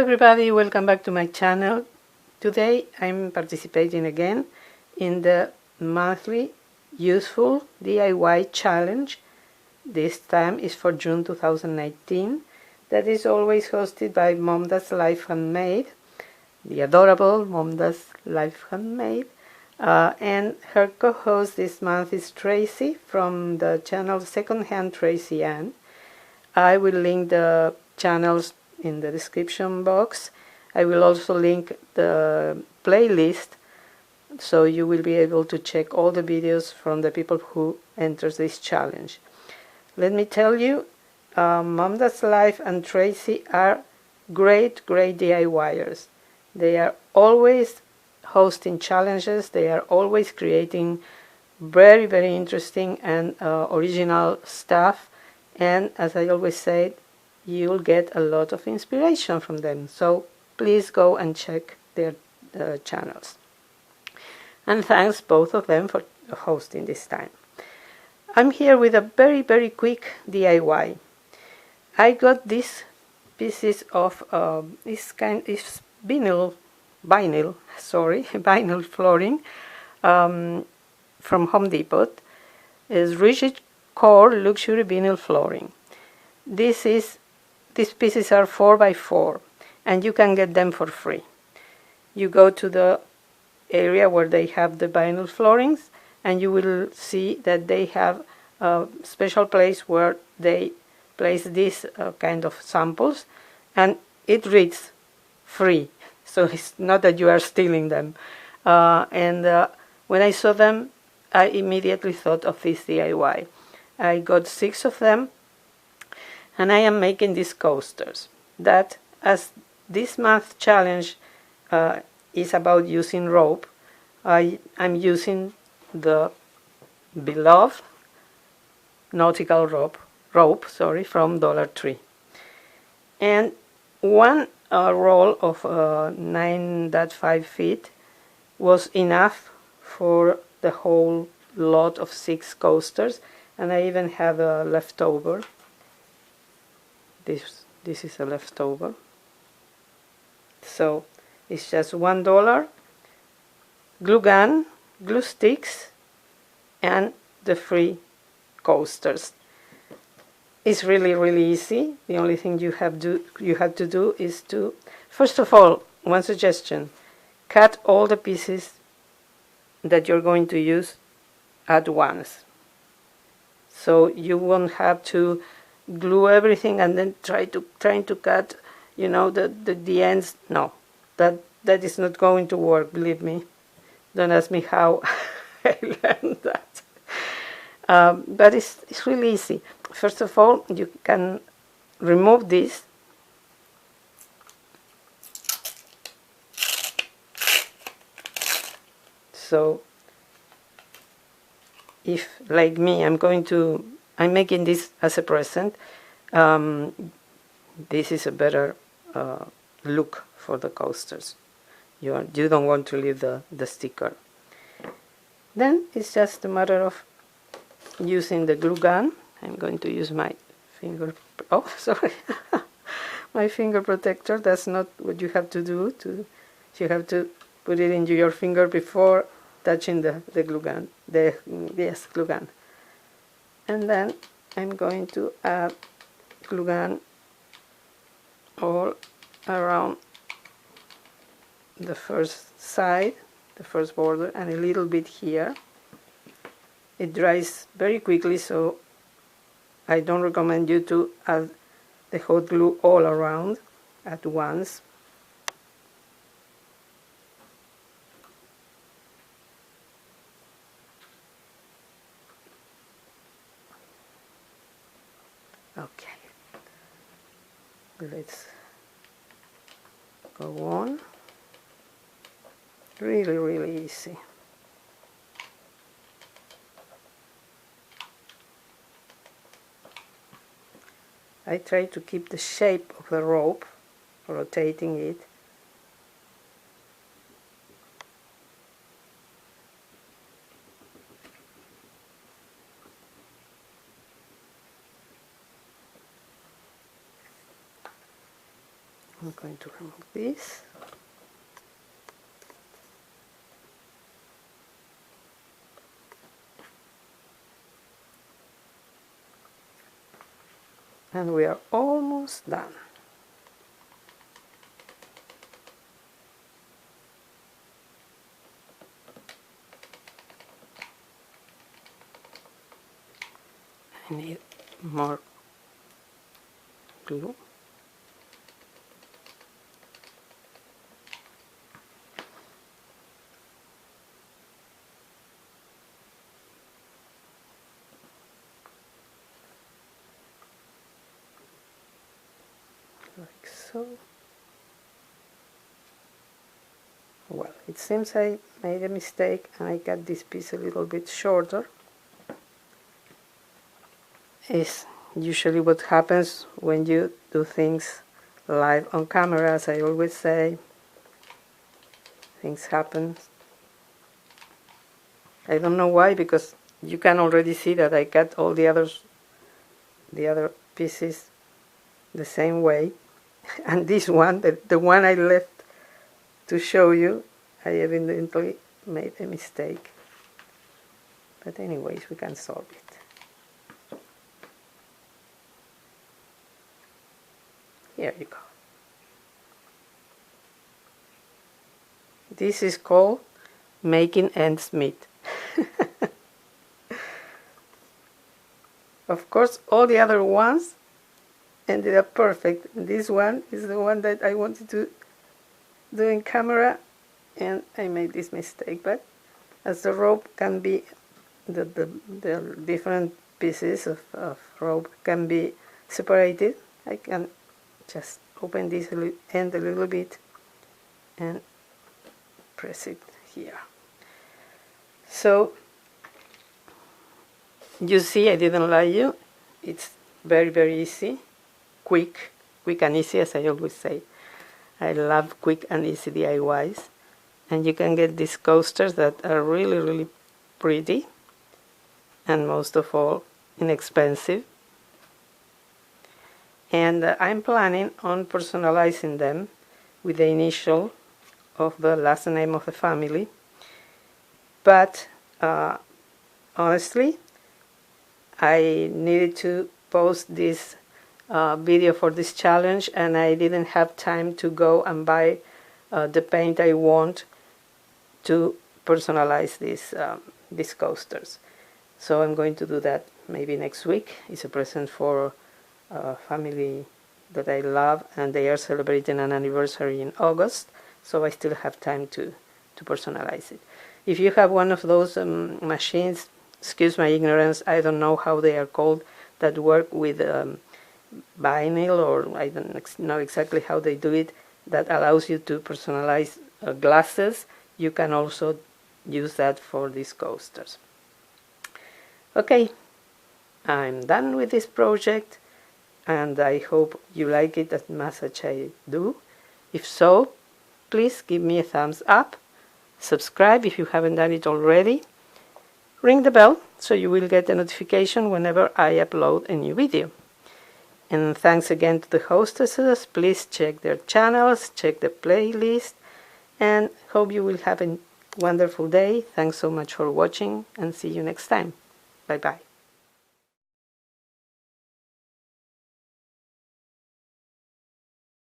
everybody, welcome back to my channel. Today I'm participating again in the monthly useful DIY challenge. This time is for June 2019. That is always hosted by MomDas Life Handmade, the adorable MomDas Life Handmade. And her co-host this month is Tracey from the channel Secondhand Tracey Ann. I will link the channels in the description box. I will also link the playlist so you will be able to check all the videos from the people who enters this challenge. Let me tell you, MomDas Life and Tracey are great DIYers. They are always hosting challenges. They are always creating very interesting and original stuff. And as I always say, you'll get a lot of inspiration from them. So please go and check their channels. And thanks both of them for hosting this time. I'm here with a very quick DIY. I got these pieces of vinyl flooring from Home Depot. Is rigid core luxury vinyl flooring. These pieces are 4x4 and you can get them for free. You go to the area where they have the vinyl floorings and you will see that they have a special place where they place these kind of samples, and it reads free, so it's not that you are stealing them. When I saw them, I immediately thought of this DIY. I got 6 of them and I am making these coasters that, as this month challenge is about using rope, I'm using the beloved nautical rope from Dollar Tree. And one roll of 9.5 feet was enough for the whole lot of 6 coasters, and I even have a leftover. This is a leftover. So it's just $1, glue gun, glue sticks, and the free coasters. It's really easy. The only thing you have to do is to, first of all, one suggestion: cut all the pieces that you're going to use at once, so you won't have to glue everything and then trying to cut, you know, the ends. No, that is not going to work, believe me. Don't ask me how I learned that. But it's really easy. First of all, you can remove this. So if, like me, I'm making this as a present, this is a better look for the coasters. You don't want to leave the sticker. Then it's just a matter of using the glue gun. I'm going to use my finger. Oh, sorry. My finger protector. That's not what you have to do. You have to put it into your finger before touching the glue gun. Yes, glue gun. And then I'm going to add glue gun all around the first side, the first border, and a little bit here. It dries very quickly, so I don't recommend you to add the hot glue all around at once. Okay, let's go on. Really easy. I try to keep the shape of the rope, rotating it. I'm going to remove this. And we are almost done. I need more glue. Like so. Well, it seems I made a mistake and I got this piece a little bit shorter. Is usually what happens when you do things live on camera, as I always say. Things happen. I don't know why, because you can already see that I cut all the other pieces the same way. And this one, the one I left to show you, I evidently made a mistake. But anyways, we can solve it. Here you go. This is called making ends meet. Of course, all the other ones ended up perfect. This one is the one that I wanted to do in camera, and I made this mistake. But as the rope can be, the different pieces of rope can be separated, I can just open this end a little bit and press it here. So you see, I didn't lie you. It's very, very easy, quick and easy, as I always say. I love quick and easy DIYs. And you can get these coasters that are really, really pretty, and most of all, inexpensive. And I'm planning on personalizing them with the initial of the last name of the family. But honestly, I needed to post this video for this challenge, and I didn't have time to go and buy the paint I want to personalize these coasters. So I'm going to do that maybe next week. It's a present for a family that I love, and they are celebrating an anniversary in August, so I still have time to personalize it. If you have one of those machines, excuse my ignorance, I don't know how they are called, that work with vinyl, or I don't know exactly how they do it, that allows you to personalize glasses, you can also use that for these coasters. Okay, I'm done with this project, and I hope you like it as much as I do. If so, please give me a thumbs up, subscribe if you haven't done it already, ring the bell so you will get a notification whenever I upload a new video. And thanks again to the hostesses. Please check their channels, check the playlist, and hope you will have a wonderful day. Thanks so much for watching, and see you next time. Bye bye.